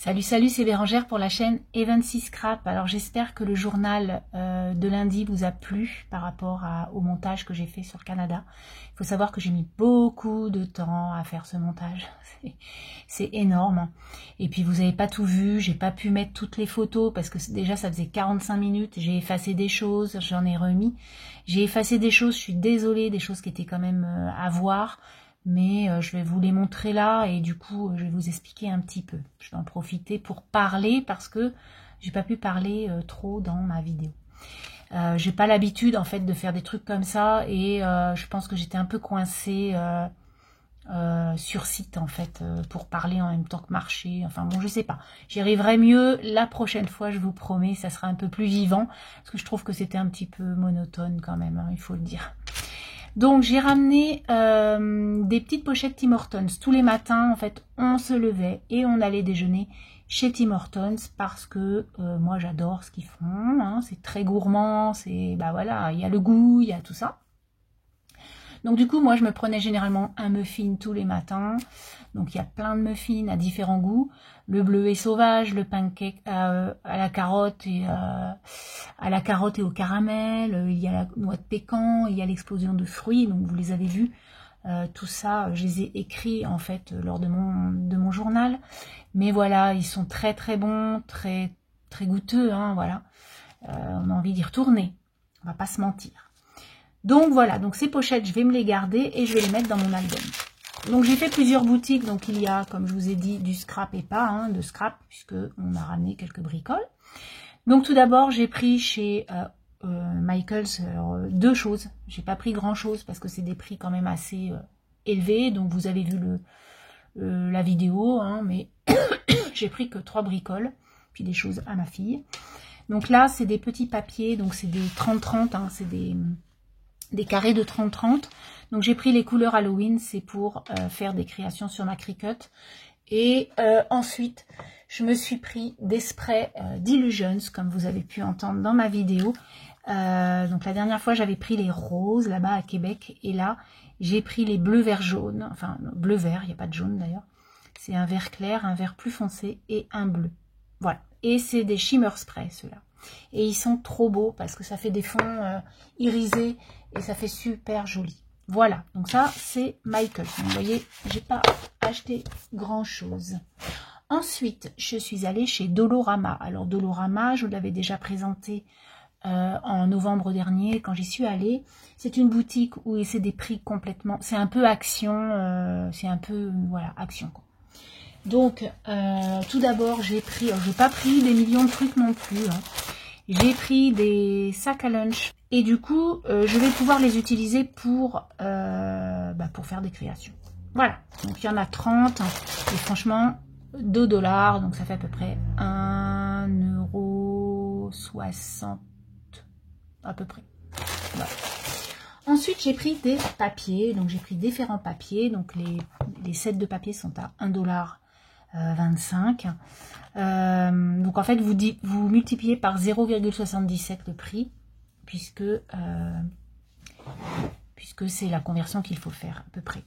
Salut, salut, c'est Bérangère pour la chaîne Evency Scrap. Alors j'espère que le journal de lundi vous a plu par rapport au montage que j'ai fait sur le Canada. Il faut savoir que j'ai mis beaucoup de temps à faire ce montage. C'est énorme. Et puis vous n'avez pas tout vu, j'ai pas pu mettre toutes les photos parce que déjà ça faisait 45 minutes. J'ai effacé des choses, j'en ai remis. J'ai effacé des choses, je suis désolée, des choses qui étaient quand même à voir. Mais je vais vous les montrer là et du coup je vais vous expliquer un petit peu. Je vais en profiter pour parler parce que j'ai pas pu parler trop dans ma vidéo. J'ai pas l'habitude en fait de faire des trucs comme ça et je pense que j'étais un peu coincée sur site en fait pour parler en même temps que marcher. Enfin bon, je sais pas. J'y arriverai mieux la prochaine fois, je vous promets. Ça sera un peu plus vivant parce que je trouve que c'était un petit peu monotone quand même, hein, il faut le dire. Donc j'ai ramené des petites pochettes Tim Hortons. Tous les matins, en fait, on se levait et on allait déjeuner chez Tim Hortons parce que moi j'adore ce qu'ils font. Hein, c'est très gourmand, c'est bah voilà, il y a le goût, il y a tout ça. Donc du coup, moi je me prenais généralement un muffin tous les matins. Donc il y a plein de muffins à différents goûts. Le bleuet sauvage, le pancake à la carotte et au caramel. Il y a la noix de pécan, il y a l'explosion de fruits. Donc vous les avez vus. Tout ça, je les ai écrits en fait lors de mon journal. Mais voilà, ils sont très très bons, très très goûteux. Hein, voilà, on a envie d'y retourner. On va pas se mentir. Donc voilà, donc ces pochettes, je vais me les garder et je vais les mettre dans mon album. Donc j'ai fait plusieurs boutiques, donc il y a, comme je vous ai dit, du scrap et pas, hein, de scrap, puisque on a ramené quelques bricoles. Donc tout d'abord, j'ai pris chez Michaels deux choses. J'ai pas pris grand chose parce que c'est des prix quand même assez élevés, donc vous avez vu la vidéo, hein, mais j'ai pris que 3 bricoles, puis des choses à ma fille. Donc là, c'est des petits papiers, donc c'est des 30-30, hein, c'est des carrés de 30-30. Donc j'ai pris les couleurs Halloween, c'est pour faire des créations sur ma Cricut. Et ensuite, je me suis pris des sprays d'Illusions, comme vous avez pu entendre dans ma vidéo. Donc la dernière fois, j'avais pris les roses là-bas à Québec. Et là, j'ai pris les bleus vert jaune. Enfin, bleu vert, il n'y a pas de jaune d'ailleurs. C'est un vert clair, un vert plus foncé et un bleu. Voilà. Et c'est des shimmer sprays, ceux-là. Et ils sont trop beaux parce que ça fait des fonds irisés et ça fait super joli. Voilà, donc ça c'est Michael. Vous voyez, j'ai pas acheté grand chose. Ensuite, je suis allée chez Dolorama. Alors Dolorama, je vous l'avais déjà présenté en novembre dernier quand j'y suis allée. C'est une boutique où c'est des prix complètement, c'est un peu action, c'est un peu voilà action quoi. Donc tout d'abord j'ai pris, je n'ai pas pris des millions de trucs non plus. Hein. J'ai pris des sacs à lunch et du coup, je vais pouvoir les utiliser pour faire des créations. Voilà, donc il y en a 30 et franchement, 2 $, donc ça fait à peu près 1,60 € à peu près. Voilà. Ensuite, j'ai pris des papiers, donc j'ai pris différents papiers, donc les sets de papier sont à 1,25 $. Donc en fait vous multipliez par 0,77 le prix puisque c'est la conversion qu'il faut faire à peu près.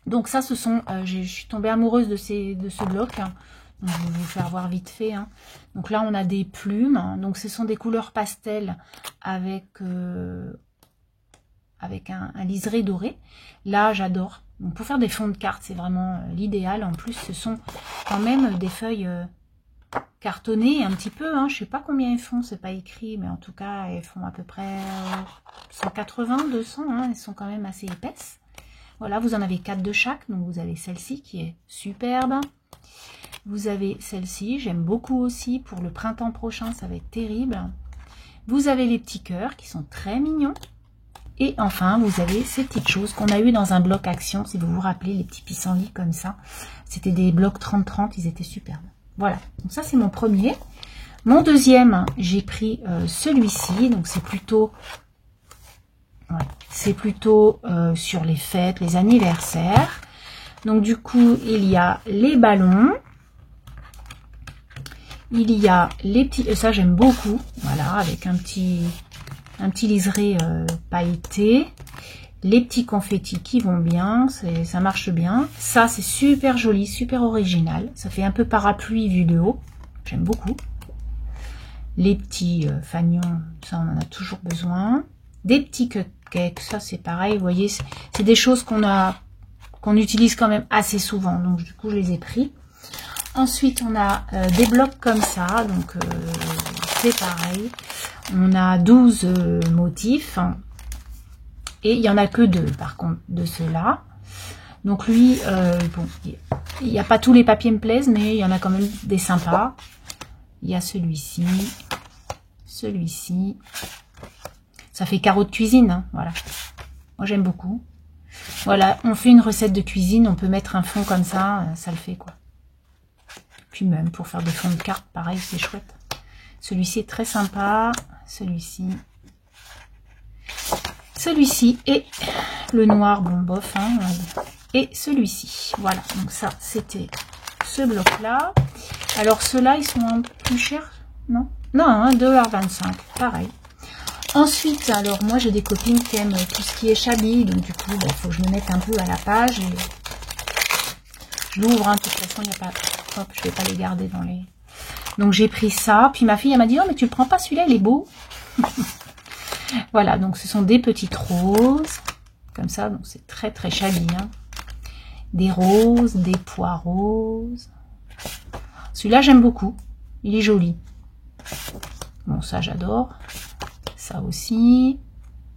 Donc ça ce sont je suis tombée amoureuse de ce bloc hein. Donc, je vais vous faire voir vite fait hein. Donc là on a des plumes hein. Donc ce sont des couleurs pastel avec un liseré doré. Là j'adore. Donc pour faire des fonds de cartes, c'est vraiment l'idéal. En plus, ce sont quand même des feuilles cartonnées un petit peu. Hein. Je ne sais pas combien elles font, c'est pas écrit, mais en tout cas, elles font à peu près 180, 200. Hein. Elles sont quand même assez épaisses. Voilà, vous en avez 4 de chaque. Donc vous avez celle-ci qui est superbe. Vous avez celle-ci, j'aime beaucoup aussi. Pour le printemps prochain, ça va être terrible. Vous avez les petits cœurs qui sont très mignons. Et enfin, vous avez ces petites choses qu'on a eu dans un bloc action, si vous vous rappelez, les petits pissenlits comme ça. C'était des blocs 30-30, ils étaient superbes. Voilà, donc ça c'est mon premier. Mon deuxième, j'ai pris celui-ci, donc c'est plutôt sur les fêtes, les anniversaires. Donc du coup, il y a les ballons. Il y a les petits, ça j'aime beaucoup, voilà, avec un petit liseré pailleté. Les petits confettis qui vont bien, ça marche bien. Ça, c'est super joli, super original. Ça fait un peu parapluie vu de haut. J'aime beaucoup. Les petits fanions, ça, on en a toujours besoin. Des petits cupcakes, ça, c'est pareil. Vous voyez, c'est des choses qu'on utilise quand même assez souvent. Donc, du coup, je les ai pris. Ensuite, on a des blocs comme ça. Donc, c'est pareil. On a 12 motifs. Et il n'y en a que 2, par contre, de ceux-là. Donc lui, bon, il n'y a pas tous les papiers me plaisent, mais il y en a quand même des sympas. Il y a celui-ci, celui-ci. Ça fait carreau de cuisine, hein, voilà. Moi, j'aime beaucoup. Voilà, on fait une recette de cuisine, on peut mettre un fond comme ça le fait, quoi. Puis même, pour faire des fonds de cartes, pareil, c'est chouette. Celui-ci est très sympa. Celui-ci... Celui-ci et le noir, bon bof, hein, et celui-ci. Voilà, donc ça, c'était ce bloc-là. Alors, ceux-là, ils sont un peu plus chers, non? Non, hein, 2,25 $, pareil. Ensuite, alors, moi, j'ai des copines qui aiment tout ce qui est shabby, donc du coup, il faut que je me mette un peu à la page. Et je l'ouvre, hein, de toute façon, il n'y a pas... Hop, je ne vais pas les garder dans les... Donc, j'ai pris ça. Puis ma fille, elle m'a dit, oh, mais tu le prends pas, celui-là, il est beau. Voilà, donc ce sont des petites roses, comme ça, donc c'est très très shabby, hein. Des roses, des pois roses. Celui-là, j'aime beaucoup, il est joli. Bon, ça, j'adore. Ça aussi.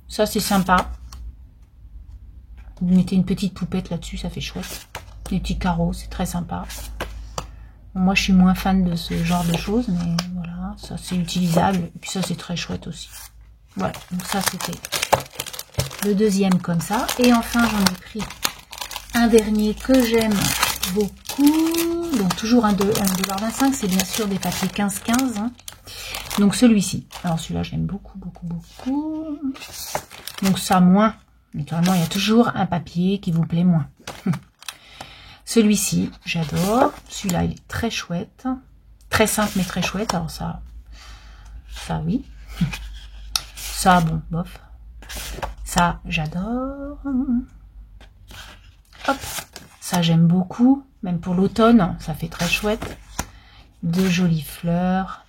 Ça, c'est sympa. Vous mettez une petite poupette là-dessus, ça fait chouette. Des petits carreaux, c'est très sympa. Bon, moi, je suis moins fan de ce genre de choses, mais voilà, ça, c'est utilisable. Et puis ça, c'est très chouette aussi. Voilà, donc ça c'était le deuxième comme ça. Et enfin j'en ai pris un dernier que j'aime beaucoup. Donc toujours 1,25 $, c'est bien sûr des papiers 15-15. Hein. Donc celui-ci. Alors celui-là j'aime beaucoup, beaucoup, beaucoup. Donc ça moins. Naturellement il y a toujours un papier qui vous plaît moins. Celui-ci, j'adore. Celui-là il est très chouette. Très simple mais très chouette. Alors ça oui. Ça, bon, bof. Ça, j'adore. Hop. Ça, j'aime beaucoup. Même pour l'automne, ça fait très chouette. De jolies fleurs.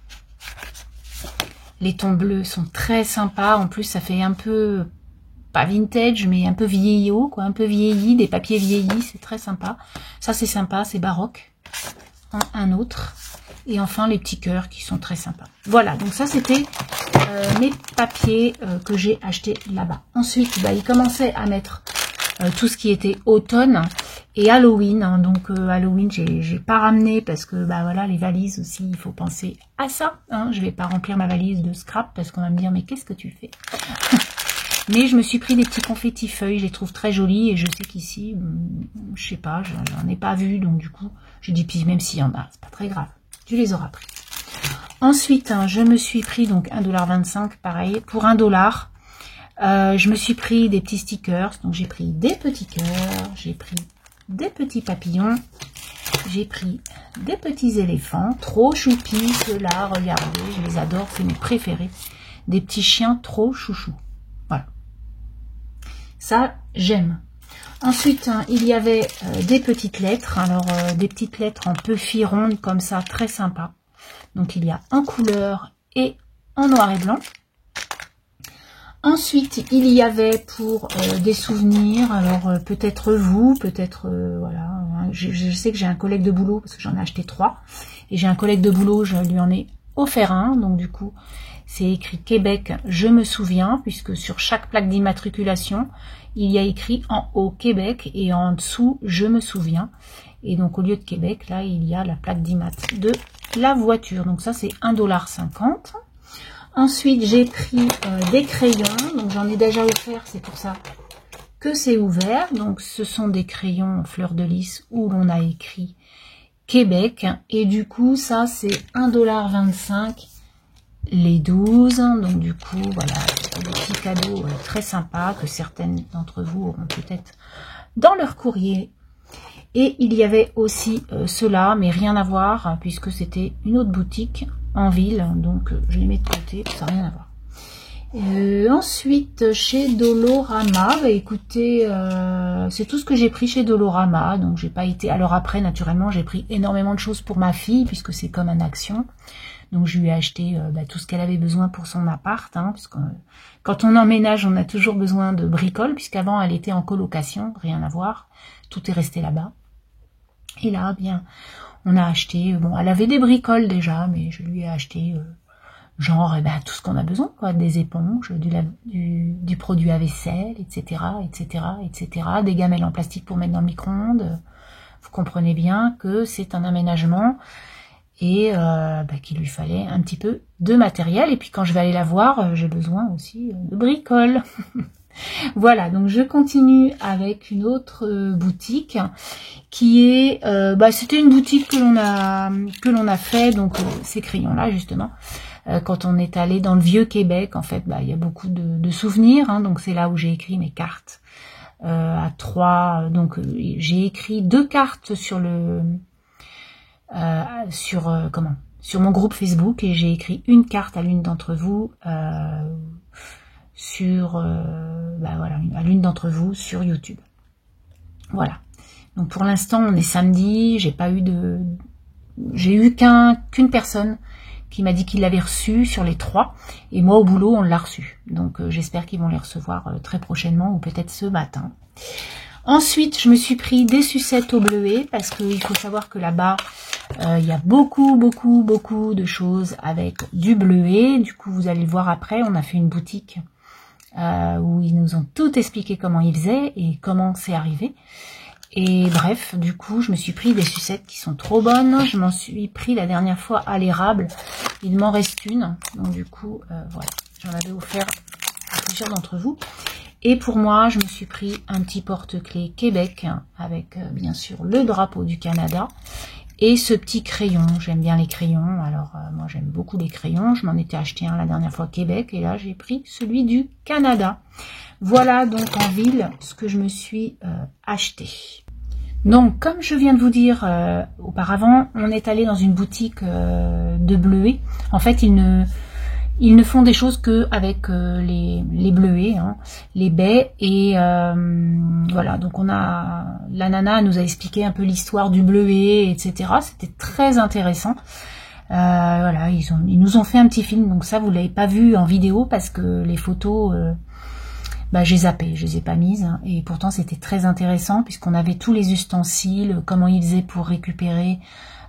Les tons bleus sont très sympas. En plus, ça fait un peu, pas vintage, mais un peu vieillot, quoi. Un peu vieilli, des papiers vieillis. C'est très sympa. Ça, c'est sympa. C'est baroque. Un autre. Et enfin, les petits cœurs qui sont très sympas. Voilà, donc ça, c'était mes papiers que j'ai achetés là-bas. Ensuite, bah, ils commençaient à mettre tout ce qui était automne et Halloween. Hein. Donc, Halloween, j'ai pas ramené parce que, bah voilà, les valises aussi, il faut penser à ça. Hein. Je vais pas remplir ma valise de scrap parce qu'on va me dire, mais qu'est-ce que tu fais? Mais je me suis pris des petits confettis feuilles, je les trouve très jolis et je sais qu'ici, je sais pas, j'en ai pas vu. Donc, du coup, je dis, puis même s'il y en a, c'est pas très grave. Tu les auras pris. Ensuite, hein, je me suis pris donc 1,25 $, pareil, pour 1 $. Je me suis pris des petits stickers. Donc j'ai pris des petits cœurs, j'ai pris des petits papillons, j'ai pris des petits éléphants, trop choupis, ceux-là, regardez, je les adore, c'est mes préférés. Des petits chiens trop chouchous. Voilà. Ça, j'aime. Ensuite, hein, il y avait des petites lettres. Alors, des petites lettres en puffy rondes comme ça, très sympa. Donc, il y a en couleur et en noir et blanc. Ensuite, il y avait pour des souvenirs. Alors, peut-être vous, peut-être, voilà. Hein, je sais que j'ai un collègue de boulot, parce que j'en ai acheté 3. Et j'ai un collègue de boulot, je lui en ai offert un. Donc, du coup, c'est écrit Québec, je me souviens, puisque sur chaque plaque d'immatriculation, il y a écrit en haut Québec et en dessous je me souviens. Et donc au lieu de Québec, là il y a la plaque d'immat de la voiture. Donc ça c'est 1,50 $. Ensuite j'ai pris des crayons. Donc j'en ai déjà offert, c'est pour ça que c'est ouvert. Donc ce sont des crayons fleur de lys où l'on a écrit Québec. Et du coup ça c'est 1,25 $. Les 12, donc du coup, voilà, des petits cadeaux très sympas que certaines d'entre vous auront peut-être dans leur courrier. Et il y avait aussi ceux-là, mais rien à voir, puisque c'était une autre boutique en ville, donc je les mets de côté, ça n'a rien à voir. Ensuite, chez Dolorama, bah, écoutez, c'est tout ce que j'ai pris chez Dolorama. Donc, j'ai pas été... Alors après, naturellement, j'ai pris énormément de choses pour ma fille, puisque c'est comme un Action. Donc, je lui ai acheté tout ce qu'elle avait besoin pour son appart. Hein, puisque, quand on emménage, on a toujours besoin de bricoles, puisqu'avant, elle était en colocation, rien à voir. Tout est resté là-bas. Et là, bien, on a acheté... Bon, elle avait des bricoles déjà, mais je lui ai acheté... genre tout ce qu'on a besoin, quoi, des éponges, du produit à vaisselle, etc., etc., etc., des gamelles en plastique pour mettre dans le micro-ondes. Vous comprenez bien que c'est un aménagement et qu'il lui fallait un petit peu de matériel. Et puis quand je vais aller la voir, j'ai besoin aussi de bricoles. Voilà, donc je continue avec une autre boutique qui est, c'était une boutique que l'on a fait, donc ces crayons-là justement. Quand on est allé dans le vieux Québec, en fait, il y a beaucoup de souvenirs, hein, donc c'est là où j'ai écrit mes cartes à 3. Donc j'ai écrit 2 cartes sur le sur mon groupe Facebook et j'ai écrit une carte à l'une d'entre vous à l'une d'entre vous sur YouTube. Voilà. Donc pour l'instant, on est samedi, j'ai eu qu'une personne qui m'a dit qu'il l'avait reçu sur les 3, et moi au boulot on l'a reçu. Donc j'espère qu'ils vont les recevoir très prochainement ou peut-être ce matin. Ensuite, je me suis pris des sucettes au bleuet parce qu'il faut savoir que là-bas, il y a beaucoup de choses avec du bleuet. Du coup, vous allez le voir après, on a fait une boutique où ils nous ont tout expliqué comment ils faisaient et comment c'est arrivé. Et bref, du coup, je me suis pris des sucettes qui sont trop bonnes. Je m'en suis pris la dernière fois à l'érable. Il m'en reste une. Donc du coup, voilà, j'en avais offert à plusieurs d'entre vous. Et pour moi, je me suis pris un petit porte-clés Québec avec bien sûr le drapeau du Canada et ce petit crayon. J'aime bien les crayons. Alors moi, j'aime beaucoup les crayons. Je m'en étais acheté un la dernière fois Québec et là, j'ai pris celui du Canada. Voilà donc en ville ce que je me suis acheté. Donc, comme je viens de vous dire auparavant, on est allé dans une boutique de bleuets. En fait, ils ne font des choses que avec les bleuets, hein, les baies. Et voilà, donc la nana nous a expliqué un peu l'histoire du bleuet, etc. C'était très intéressant. Voilà, ils nous ont fait un petit film. Donc ça, vous l'avez pas vu en vidéo parce que les photos... j'ai zappé, je les ai pas mises, hein, et pourtant c'était très intéressant puisqu'on avait tous les ustensiles, comment ils faisaient pour récupérer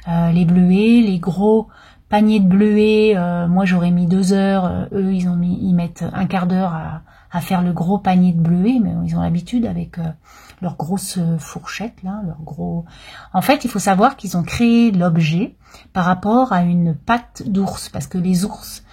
les bleuets, les gros paniers de bleuets. Moi j'aurais mis 2 heures, eux ils mettent un quart d'heure à faire le gros panier de bleuets, mais ils ont l'habitude avec leur grosse fourchette là, leur gros. En fait, il faut savoir qu'ils ont créé l'objet par rapport à une patte d'ours, parce que les ours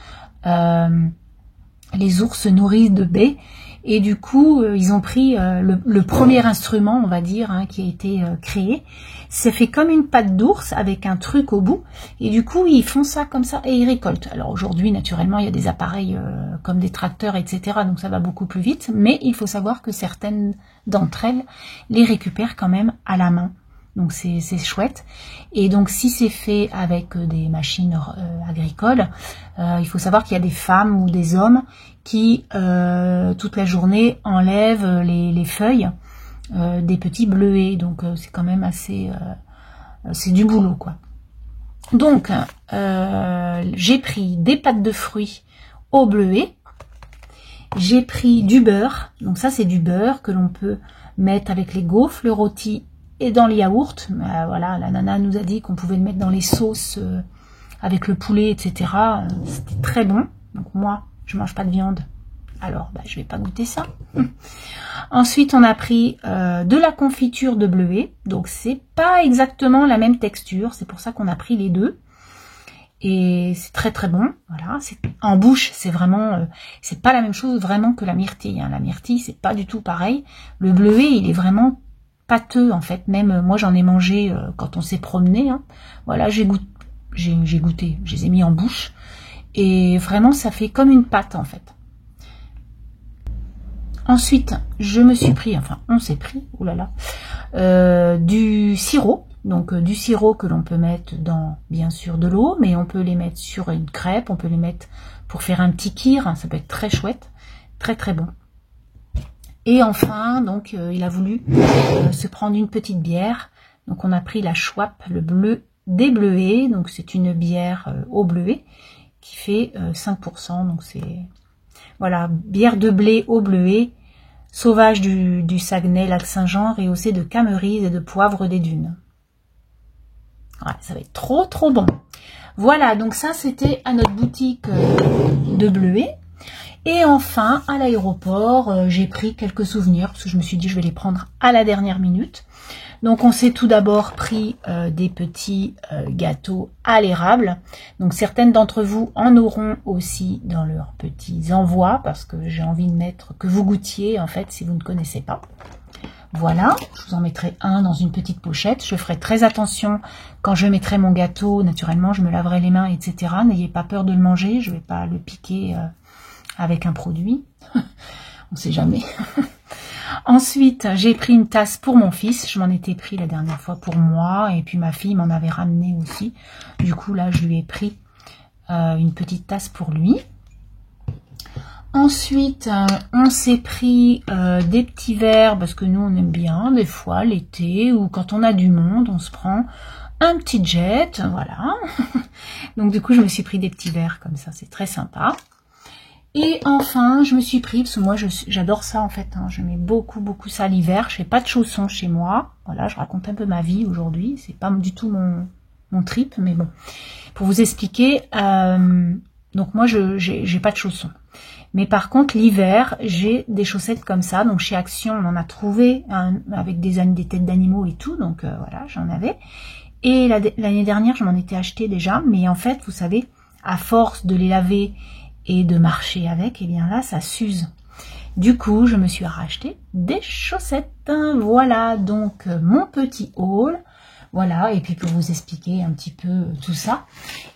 se nourrissent de baies. Et du coup, ils ont pris le premier instrument, on va dire, hein, qui a été créé. C'est fait comme une patte d'ours avec un truc au bout. Et du coup, ils font ça comme ça et ils récoltent. Alors aujourd'hui, naturellement, il y a des appareils comme des tracteurs, etc. Donc ça va beaucoup plus vite. Mais il faut savoir que certaines d'entre elles les récupèrent quand même à la main. Donc c'est chouette. Et donc si c'est fait avec des machines agricoles, il faut savoir qu'il y a des femmes ou des hommes qui toute la journée enlèvent les feuilles des petits bleuets. Donc c'est quand même assez... c'est du boulot quoi. Donc j'ai pris des pâtes de fruits au bleuet. J'ai pris du beurre. Donc ça c'est du beurre que l'on peut mettre avec les gaufres, le rôti et dans le yaourt. Voilà, la nana nous a dit qu'on pouvait le mettre dans les sauces avec le poulet, etc. C'était très bon. Donc moi, je mange pas de viande. Alors, je vais pas goûter ça. Ensuite, on a pris de la confiture de bleuet. Donc, c'est pas exactement la même texture. C'est pour ça qu'on a pris les deux. Et c'est très très bon. Voilà. En bouche, c'est vraiment... c'est pas la même chose vraiment que la myrtille. Hein. La myrtille, c'est pas du tout pareil. Le bleuet, il est vraiment pâteux en fait. Même moi, j'en ai mangé quand on s'est promené. Hein. Voilà, j'ai goûté. Je les ai mis en bouche. Et vraiment, ça fait comme une pâte en fait. Ensuite, je me suis pris, enfin on s'est pris, oulala, du sirop. Donc du sirop que l'on peut mettre dans, bien sûr, de l'eau, mais on peut les mettre sur une crêpe, on peut les mettre pour faire un petit kir, hein, ça peut être très chouette, très très bon. Et enfin, donc il a voulu se prendre une petite bière, donc on a pris la Schwab, le bleu des bleuets, donc c'est une bière au bleuet qui fait 5%, donc c'est, voilà, bière de blé au bleuet, sauvage du Saguenay, lac Saint-Jean, rehaussée de camerise et de poivre des dunes. Ouais, ça va être trop trop bon. Voilà, donc ça c'était à notre boutique de bleuet. Et enfin, à l'aéroport, j'ai pris quelques souvenirs, parce que je me suis dit je vais les prendre à la dernière minute. Donc on s'est tout d'abord pris des petits gâteaux à l'érable. Donc certaines d'entre vous en auront aussi dans leurs petits envois, parce que j'ai envie de mettre, que vous goûtiez en fait si vous ne connaissez pas. Voilà, je vous en mettrai un dans une petite pochette. Je ferai très attention quand je mettrai mon gâteau. Naturellement, je me laverai les mains, etc. N'ayez pas peur de le manger. Je ne vais pas le piquer avec un produit. On ne sait jamais. Ensuite, j'ai pris une tasse pour mon fils. Je m'en étais pris la dernière fois pour moi. Et puis ma fille m'en avait ramené aussi. Du coup, là, je lui ai pris une petite tasse pour lui. Ensuite, on s'est pris des petits verres, parce que nous, on aime bien, des fois, l'été, ou quand on a du monde, on se prend un petit jet, voilà. Donc, du coup, je me suis pris des petits verres comme ça, c'est très sympa. Et enfin, je me suis pris, parce que moi, j'adore ça, en fait, hein, je mets beaucoup, beaucoup ça l'hiver. Je fais pas de chaussons chez moi. Voilà, je raconte un peu ma vie aujourd'hui. C'est pas du tout mon trip, mais bon. Pour vous expliquer, donc moi, j'ai pas de chaussons. Mais par contre, l'hiver, j'ai des chaussettes comme ça. Donc chez Action, on en a trouvé avec des têtes d'animaux et tout. Donc voilà, j'en avais. Et l'année dernière, je m'en étais acheté déjà. Mais en fait, vous savez, à force de les laver et de marcher avec, et bien là, ça s'use. Du coup, je me suis racheté des chaussettes. Voilà, donc mon petit haul. Voilà, et puis pour vous expliquer un petit peu tout ça.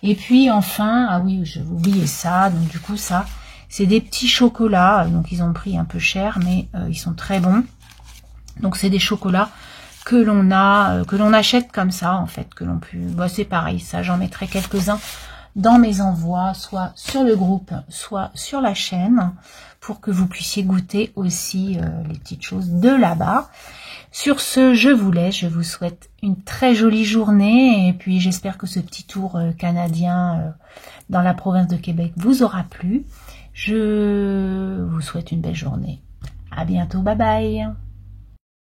Et puis enfin, ah oui, j'ai oublié ça. Donc du coup, ça... c'est des petits chocolats, donc ils ont pris un peu cher, mais ils sont très bons. Donc c'est des chocolats que l'on achète comme ça, en fait, que l'on peut... Bah, c'est pareil, ça, j'en mettrai quelques-uns dans mes envois, soit sur le groupe, soit sur la chaîne, pour que vous puissiez goûter aussi les petites choses de là-bas. Sur ce, je vous laisse, je vous souhaite une très jolie journée, et puis j'espère que ce petit tour canadien dans la province de Québec vous aura plu. Je vous souhaite une belle journée. À bientôt, bye bye.